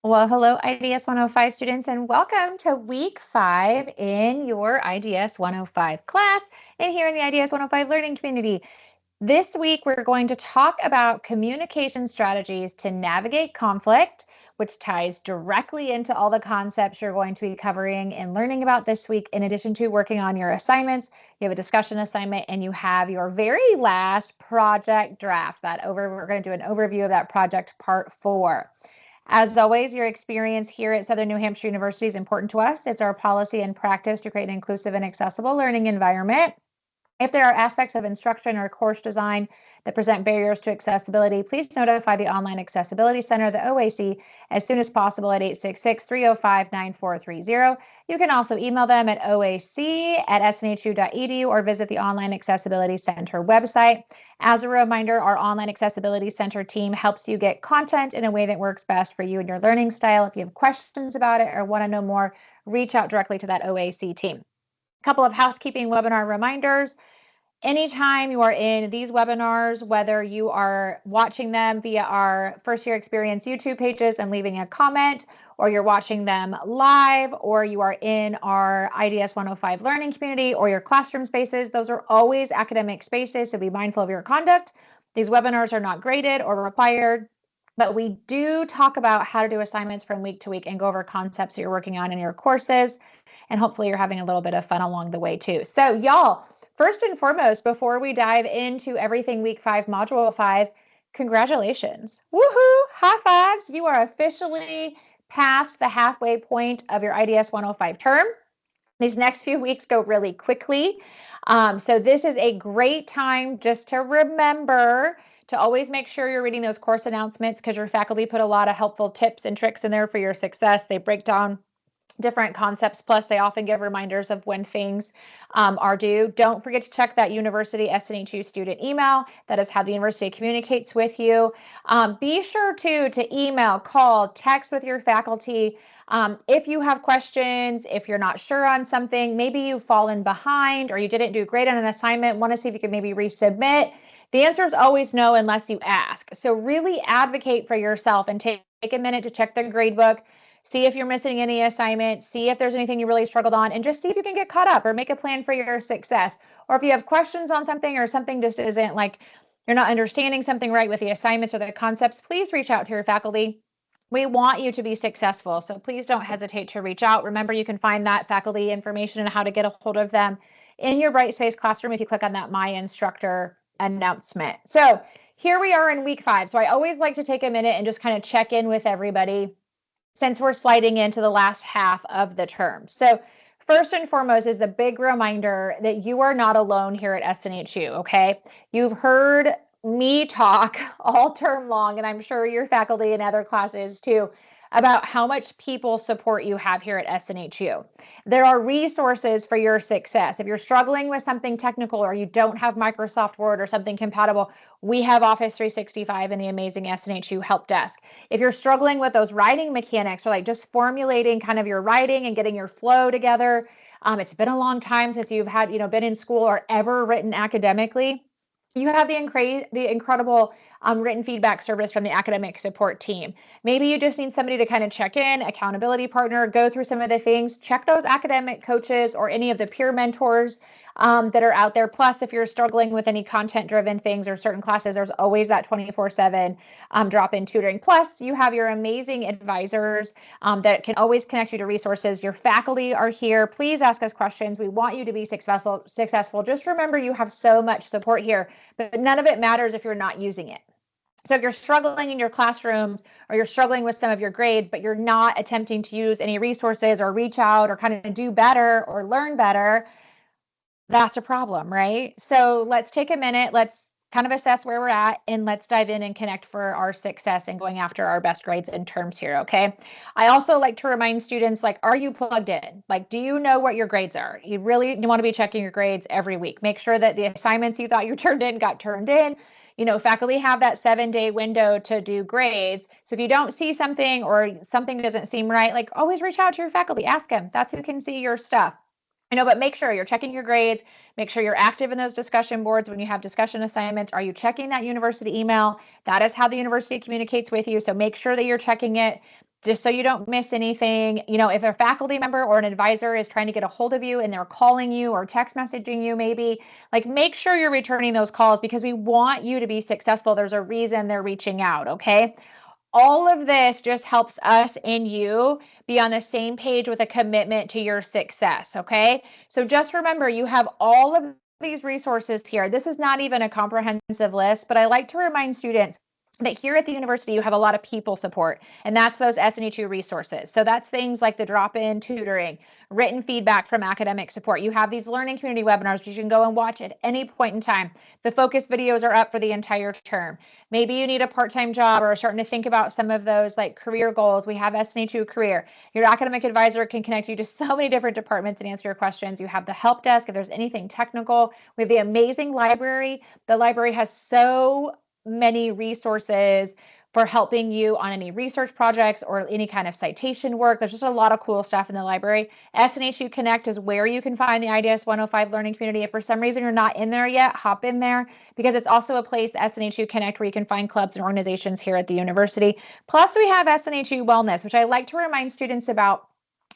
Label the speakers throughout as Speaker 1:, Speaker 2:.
Speaker 1: Well, hello, IDS 105 students, and welcome to week 5 in your IDS 105 class and here in the IDS 105 learning community. This week, we're going to talk about communication strategies to navigate conflict, which ties directly into all the concepts you're going to be covering and learning about this week. In addition to working on your assignments, you have a discussion assignment and you have your very last project draft. We're going to do an overview of that project part 4. As always, your experience here at Southern New Hampshire University is important to us. It's our policy and practice to create an inclusive and accessible learning environment. If there are aspects of instruction or course design that present barriers to accessibility, please notify the Online Accessibility Center, the OAC, as soon as possible at 866-305-9430. You can also email them at oac@snhu.edu or visit the Online Accessibility Center website. As a reminder, our Online Accessibility Center team helps you get content in a way that works best for you and your learning style. If you have questions about it or want to know more, reach out directly to that OAC team. Couple of housekeeping webinar reminders. Anytime you are in these webinars, whether you are watching them via our First Year Experience YouTube pages and leaving a comment, or you're watching them live, or you are in our IDS 105 learning community or your classroom spaces, those are always academic spaces, so be mindful of your conduct. These webinars are not graded or required, but we do talk about how to do assignments from week to week and go over concepts that you're working on in your courses. And hopefully you're having a little bit of fun along the way too. So y'all, first and foremost, before we dive into everything week 5, module 5, congratulations. Woohoo, high fives. You are officially past the halfway point of your IDS 105 term. These next few weeks go really quickly. So this is a great time just to remember to always make sure you're reading those course announcements because your faculty put a lot of helpful tips and tricks in there for your success. They break down different concepts, plus they often give reminders of when things are due. Don't forget to check that University SNHU student email. That is how the university communicates with you. Be sure to email, call, text with your faculty. If you have questions, if you're not sure on something, maybe you've fallen behind or you didn't do great on an assignment, want to see if you can maybe resubmit. The answer is always no unless you ask. So really advocate for yourself and take a minute to check the gradebook. See if you're missing any assignments, see if there's anything you really struggled on, and just see if you can get caught up or make a plan for your success. Or if you have questions on something or something just isn't like you're not understanding something right with the assignments or the concepts, please reach out to your faculty. We want you to be successful, so please don't hesitate to reach out. Remember, you can find that faculty information and how to get a hold of them in your Brightspace classroom if you click on that My Instructor announcement. So here we are in week 5. So I always like to take a minute and just kind of check in with everybody since we're sliding into the last half of the term. So first and foremost is the big reminder that you are not alone here at SNHU, okay? You've heard me talk all term long, and I'm sure your faculty and other classes too, about how much people support you have here at SNHU. There are resources for your success. If you're struggling with something technical or you don't have Microsoft Word or something compatible, we have Office 365 and the amazing SNHU help desk. If you're struggling with those writing mechanics or like just formulating kind of your writing and getting your flow together, it's been a long time since you've had, been in school or ever written academically. You have the incredible written feedback service from the academic support team. Maybe you just need somebody to kind of check in, accountability partner, go through some of the things, check those academic coaches or any of the peer mentors that are out there. Plus, if you're struggling with any content-driven things or certain classes, there's always that 24/7 drop-in tutoring. Plus, you have your amazing advisors that can always connect you to resources. Your faculty are here. Please ask us questions. We want you to be successful. Just remember you have so much support here, but none of it matters if you're not using it. So if you're struggling in your classrooms or you're struggling with some of your grades, but you're not attempting to use any resources or reach out or kind of do better or learn better, that's a problem, right? So let's take a minute, let's kind of assess where we're at, and let's dive in and connect for our success and going after our best grades and terms here, okay? I also like to remind students, like, are you plugged in? Like, do you know what your grades are? You really want to be checking your grades every week. Make sure that the assignments you thought you turned in got turned in. Faculty have that 7-day window to do grades. So if you don't see something or something doesn't seem right, like always reach out to your faculty, ask them. That's who can see your stuff. But make sure you're checking your grades. Make sure you're active in those discussion boards when you have discussion assignments. Are you checking that university email? That is how the university communicates with you. So make sure that you're checking it. just so you don't miss anything. If a faculty member or an advisor is trying to get a hold of you and they're calling you or text messaging you, maybe, like, make sure you're returning those calls because we want you to be successful. There's a reason they're reaching out, okay? All of this just helps us and you be on the same page with a commitment to your success, okay? So just remember, you have all of these resources here. This is not even a comprehensive list, but I like to remind students that here at the university, you have a lot of people support, and that's those SNHU resources. So that's things like the drop-in tutoring, written feedback from academic support. You have these learning community webinars you can go and watch at any point in time. The focus videos are up for the entire term. Maybe you need a part-time job or are starting to think about some of those like career goals. We have SNHU Career. Your academic advisor can connect you to so many different departments and answer your questions. You have the help desk if there's anything technical. We have the amazing library. The library has so many resources for helping you on any research projects or any kind of citation work. There's just a lot of cool stuff in the library. SNHU Connect is where you can find the IDS 105 learning community. If for some reason you're not in there yet, hop in there because it's also a place, SNHU Connect, where you can find clubs and organizations here at the university. Plus we have SNHU Wellness, which I like to remind students about.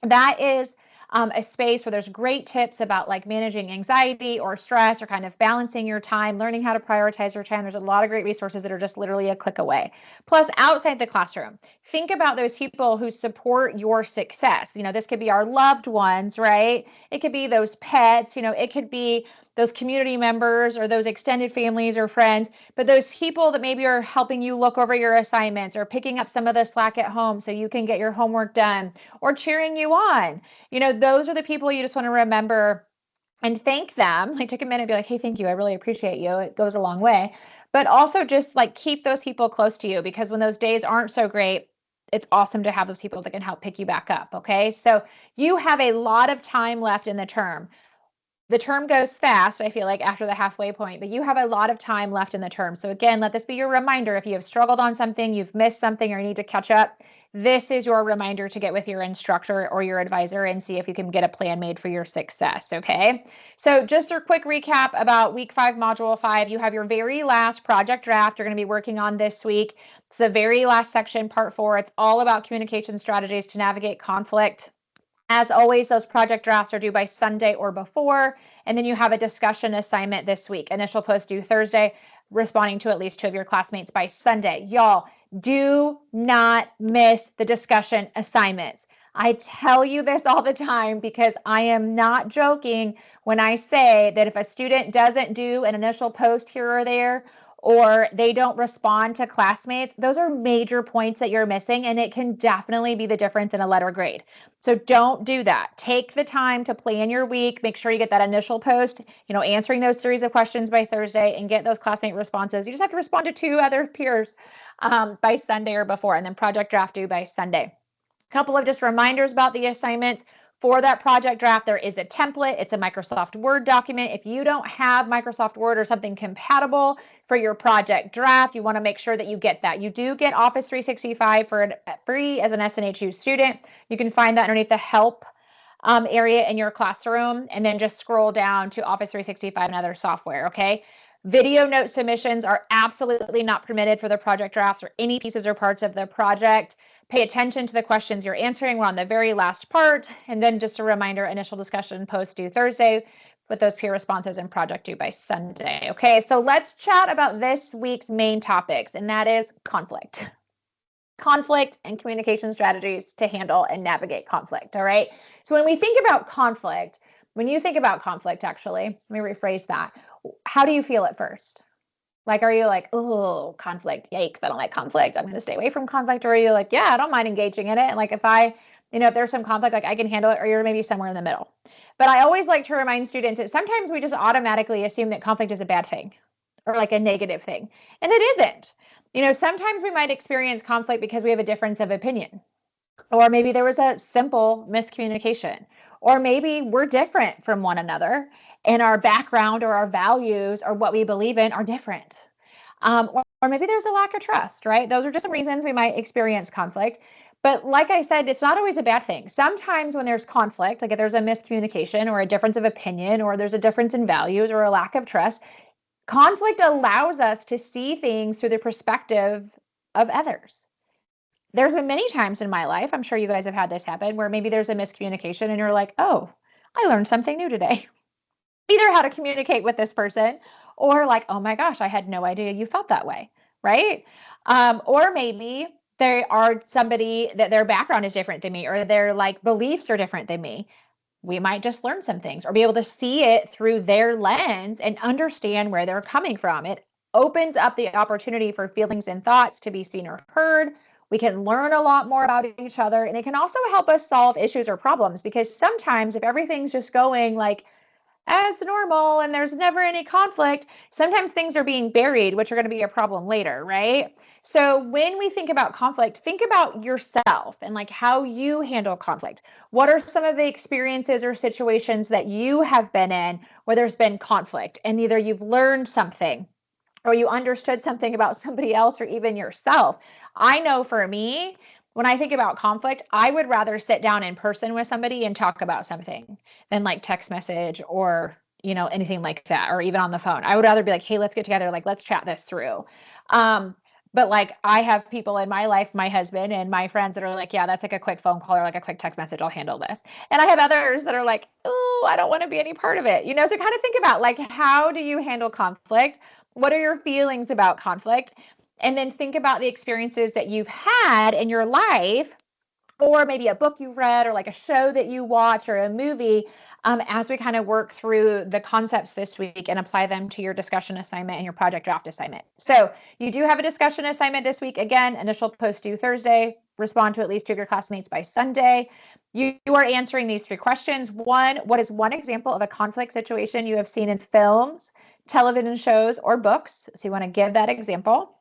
Speaker 1: That is a space where there's great tips about like managing anxiety or stress or kind of balancing your time, learning how to prioritize your time. There's a lot of great resources that are just literally a click away. Plus, outside the classroom, think about those people who support your success. This could be our loved ones, right? It could be those pets, it could be those community members or those extended families or friends, but those people that maybe are helping you look over your assignments or picking up some of the slack at home so you can get your homework done or cheering you on. Those are the people you just want to remember and thank them. Like, take a minute and be like, hey, thank you. I really appreciate you. It goes a long way. But also just like keep those people close to you because when those days aren't so great, it's awesome to have those people that can help pick you back up. Okay. So you have a lot of time left in the term. The term goes fast, I feel like, after the halfway point, but you have a lot of time left in the term. So again, let this be your reminder. If you have struggled on something, you've missed something, or you need to catch up, this is your reminder to get with your instructor or your advisor and see if you can get a plan made for your success, okay? So just a quick recap about week 5, module 5. You have your very last project draft you're going to be working on this week. It's the very last section, part 4. It's all about communication strategies to navigate conflict. As always, those project drafts are due by Sunday or before, and then you have a discussion assignment this week. Initial post due Thursday, responding to at least 2 of your classmates by Sunday. Y'all, do not miss the discussion assignments. I tell you this all the time because I am not joking when I say that if a student doesn't do an initial post here or there, or they don't respond to classmates, those are major points that you're missing, and it can definitely be the difference in a letter grade. So don't do that. Take the time to plan your week. Make sure you get that initial post, answering those series of questions by Thursday and get those classmate responses. You just have to respond to 2 other peers by Sunday or before, and then project draft due by Sunday. A couple of just reminders about the assignments. For that project draft, there is a template. It's a Microsoft Word document. If you don't have Microsoft Word or something compatible for your project draft, you want to make sure that you get that. You do get Office 365 for free as an SNHU student. You can find that underneath the help area in your classroom, and then just scroll down to Office 365 and other software, okay? Video note submissions are absolutely not permitted for the project drafts or any pieces or parts of the project. Pay attention to the questions you're answering. We're on the very last part. And then just a reminder, initial discussion post due Thursday with those peer responses and project due by Sunday. Okay, so let's chat about this week's main topics, and that is conflict. Conflict and communication strategies to handle and navigate conflict, all right? So when we think about conflict, when you think about conflict, actually, let me rephrase that. How do you feel at first? Like, are you like, oh, conflict, yikes, I don't like conflict, I'm going to stay away from conflict? Or are you like, yeah, I don't mind engaging in it. And like, if there's some conflict, like I can handle it, or you're maybe somewhere in the middle. But I always like to remind students that sometimes we just automatically assume that conflict is a bad thing or like a negative thing. And it isn't. Sometimes we might experience conflict because we have a difference of opinion, or maybe there was a simple miscommunication, or maybe we're different from one another and our background or our values or what we believe in are different. Or maybe there's a lack of trust, right? Those are just some reasons we might experience conflict. But like I said, it's not always a bad thing. Sometimes when there's conflict, like if there's a miscommunication or a difference of opinion, or there's a difference in values or a lack of trust, conflict allows us to see things through the perspective of others. there's been many times in my life, I'm sure you guys have had this happen, where maybe there's a miscommunication and you're like, oh, I learned something new today. Either how to communicate with this person or like, oh my gosh, I had no idea you felt that way, right? Or maybe they are somebody that their background is different than me or their like beliefs are different than me. We might just learn some things or be able to see it through their lens and understand where they're coming from. It opens up the opportunity for feelings and thoughts to be seen or heard. We can learn a lot more about each other, and it can also help us solve issues or problems because sometimes if everything's just going like as normal and there's never any conflict, sometimes things are being buried, which are going to be a problem later, right? So when we think about conflict, think about yourself and like how you handle conflict. What are some of the experiences or situations that you have been in where there's been conflict and either you've learned something or you understood something about somebody else or even yourself? I know for me, when I think about conflict, I would rather sit down in person with somebody and talk about something than like text message or, anything like that, or even on the phone. I would rather be like, hey, let's get together, like, let's chat this through. But like I have people in my life, my husband and my friends that are like, yeah, that's like a quick phone call or like a quick text message. I'll handle this. And I have others that are like, oh, I don't want to be any part of it. So kind of think about like, how do you handle conflict? What are your feelings about conflict? And then think about the experiences that you've had in your life, or maybe a book you've read, or like a show that you watch, or a movie, as we kind of work through the concepts this week and apply them to your discussion assignment and your project draft assignment. So you do have a discussion assignment this week. Again, initial post due Thursday. Respond to at least 2 of your classmates by Sunday. You are answering these 3 questions. 1, what is one example of a conflict situation you have seen in films, television shows, or books? So you want to give that example.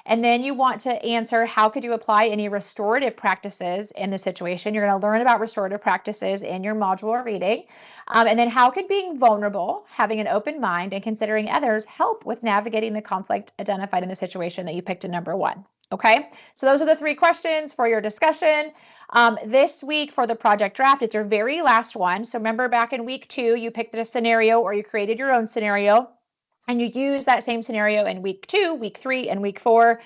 Speaker 1: And then you want to answer, how could you apply any restorative practices in the situation? You're going to learn about restorative practices in your module reading. And then how could being vulnerable, having an open mind, and considering others help with navigating the conflict identified in the situation that you picked in number 1? Okay, so those are the 3 questions for your discussion. This week for the project draft, it's your very last one. So remember back in week 2, you picked a scenario or you created your own scenario. And you use that same scenario in week 2, week 3, and week 4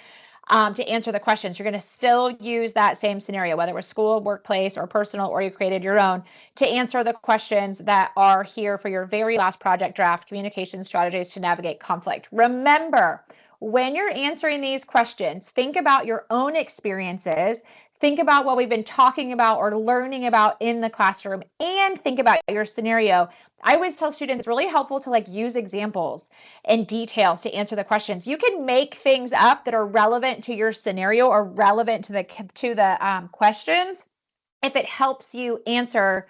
Speaker 1: to answer the questions. You're going to still use that same scenario, whether it was school, workplace, or personal, or you created your own, to answer the questions that are here for your very last project draft, communication strategies to navigate conflict. Remember, when you're answering these questions, think about your own experiences. Think about what we've been talking about or learning about in the classroom, and think about your scenario. I always tell students it's really helpful to like use examples and details to answer the questions. You can make things up that are relevant to your scenario or relevant to the questions if it helps you answer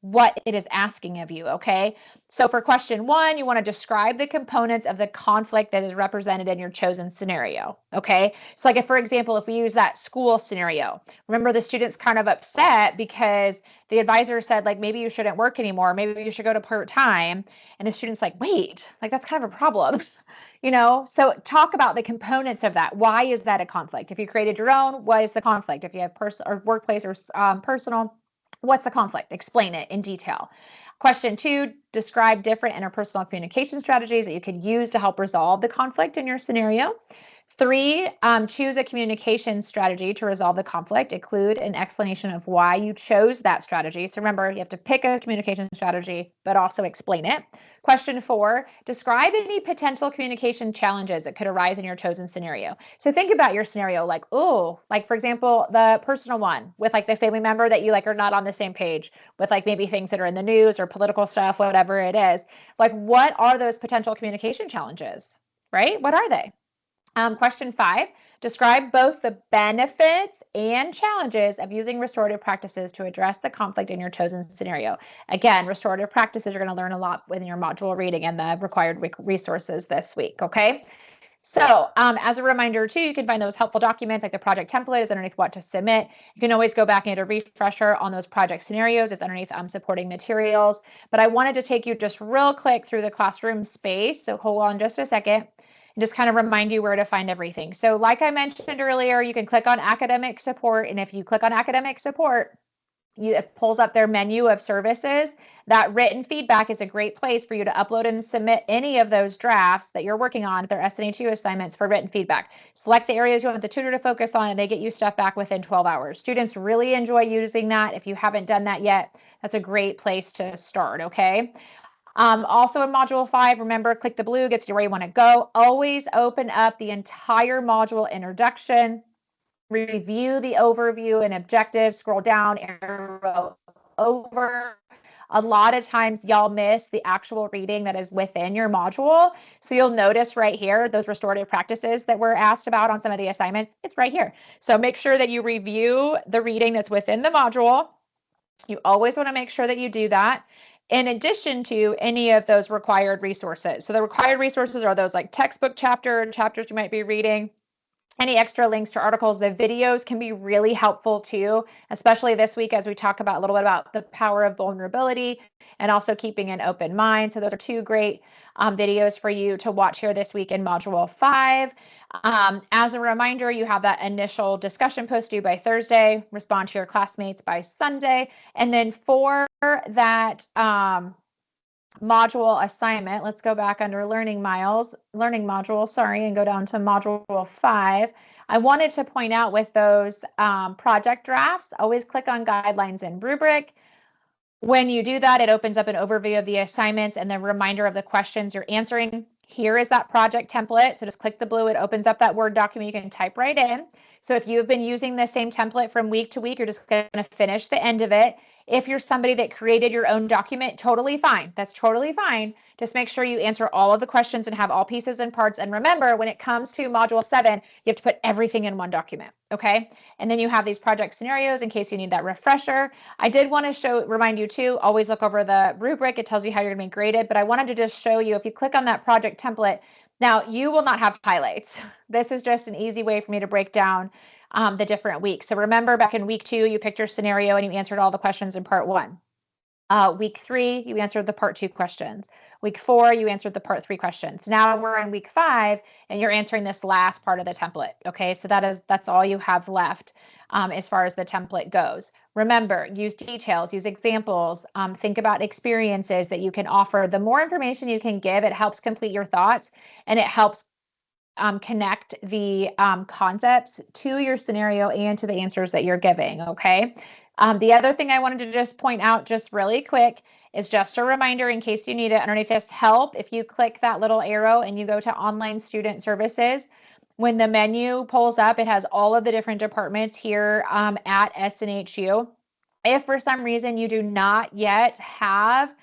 Speaker 1: what it is asking of you, okay? So for question 1, you want to describe the components of the conflict that is represented in your chosen scenario, okay? So like if, for example, if we use that school scenario, remember the student's kind of upset because the advisor said like, maybe you shouldn't work anymore, maybe you should go to part-time, and the student's like, wait, like that's kind of a problem, So talk about the components of that. Why is that a conflict? If you created your own, what is the conflict? If you have personal or workplace or personal, what's the conflict? Explain it in detail. Question 2, describe different interpersonal communication strategies that you could use to help resolve the conflict in your scenario. 3, choose a communication strategy to resolve the conflict. Include an explanation of why you chose that strategy. So remember, you have to pick a communication strategy, but also explain it. Question 4, describe any potential communication challenges that could arise in your chosen scenario. So think about your scenario like, like for example, the personal one with like the family member that you like are not on the same page with, like maybe things that are in the news or political stuff, whatever it is. Like, what are those potential communication challenges, right? What are they? Question 5, describe both the benefits and challenges of using restorative practices to address the conflict in your chosen scenario. Again, restorative practices, you're going to learn a lot within your module reading and the required resources this week, okay? So as a reminder too, you can find those helpful documents like the project template is underneath what to submit. You can always go back and get a refresher on those project scenarios. It's underneath supporting materials. But I wanted to take you just real quick through the classroom space. So hold on just a second. And just kind of remind you where to find everything. So like I mentioned earlier, you can click on academic support. And if you click on academic support, it pulls up their menu of services. That written feedback is a great place for you to upload and submit any of those drafts that you're working on, their SNHU assignments, for written feedback. Select the areas you want the tutor to focus on, and they get you stuff back within 12 hours. Students really enjoy using that. If you haven't done that yet, that's a great place to start, okay? Also in module 5, remember, click the blue, gets you where you want to go. Always open up the entire module introduction. Review the overview and objectives, scroll down, arrow over. A lot of times y'all miss the actual reading that is within your module. So you'll notice right here, those restorative practices that were asked about on some of the assignments, it's right here. So make sure that you review the reading that's within the module. You always want to make sure that you do that in addition to any of those required resources. So the required resources are those like textbook chapters you might be reading, any extra links to articles. The videos can be really helpful too, especially this week as we talk about a little bit about the power of vulnerability and also keeping an open mind. So those are 2 great videos for you to watch here this week in Module 5. As a reminder, you have that initial discussion post due by Thursday, respond to your classmates by Sunday. And then for that module assignment, let's go back under learning module, sorry, and go down to module 5. I wanted to point out with those project drafts, always click on guidelines and rubric. When you do that, it opens up an overview of the assignments and the reminder of the questions you're answering. Here is that project template. So just click the blue, it opens up that Word document you can type right in. So if you've been using the same template from week to week, you're just going to finish the end of it. If you're somebody that created your own document, totally fine. That's totally fine. Just make sure you answer all of the questions and have all pieces and parts. And remember, when it comes to module 7, you have to put everything in one document, okay? And then you have these project scenarios in case you need that refresher. I did want to remind you too, always look over the rubric. It tells you how you're going to be graded, but I wanted to just show you, if you click on that project template, now you will not have highlights. This is just an easy way for me to break down the different weeks. So remember, back in week 2, you picked your scenario and you answered all the questions in part 1. Week 3, you answered the part 2 questions. Week 4, you answered the part 3 questions. Now we're in week 5 and you're answering this last part of the template. Okay, so that's all you have left as far as the template goes. Remember, use details, use examples, think about experiences that you can offer. The more information you can give, it helps complete your thoughts and it helps connect the concepts to your scenario and to the answers that you're giving, okay? The other thing I wanted to just point out just really quick is just a reminder in case you need it underneath this help. If you click that little arrow and you go to online student services, when the menu pulls up, it has all of the different departments here at SNHU. If for some reason you do not yet have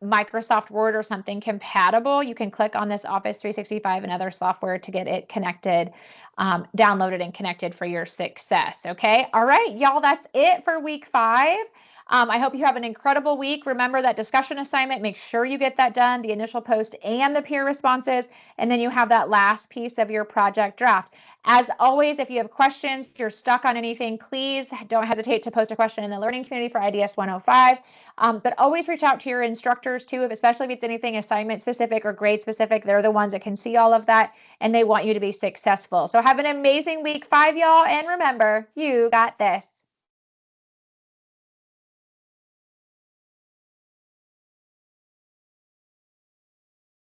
Speaker 1: Microsoft Word or something compatible, you can click on this Office 365 and other software to get it connected, downloaded and connected for your success. Okay. All right, y'all, that's it for week 5. I hope you have an incredible week. Remember that discussion assignment, make sure you get that done, the initial post and the peer responses, and then you have that last piece of your project draft. As always, if you have questions, if you're stuck on anything, please don't hesitate to post a question in the learning community for IDS 105. But always reach out to your instructors too, especially if it's anything assignment specific or grade specific. They're the ones that can see all of that and they want you to be successful. So have an amazing week 5, y'all. And remember, you got this.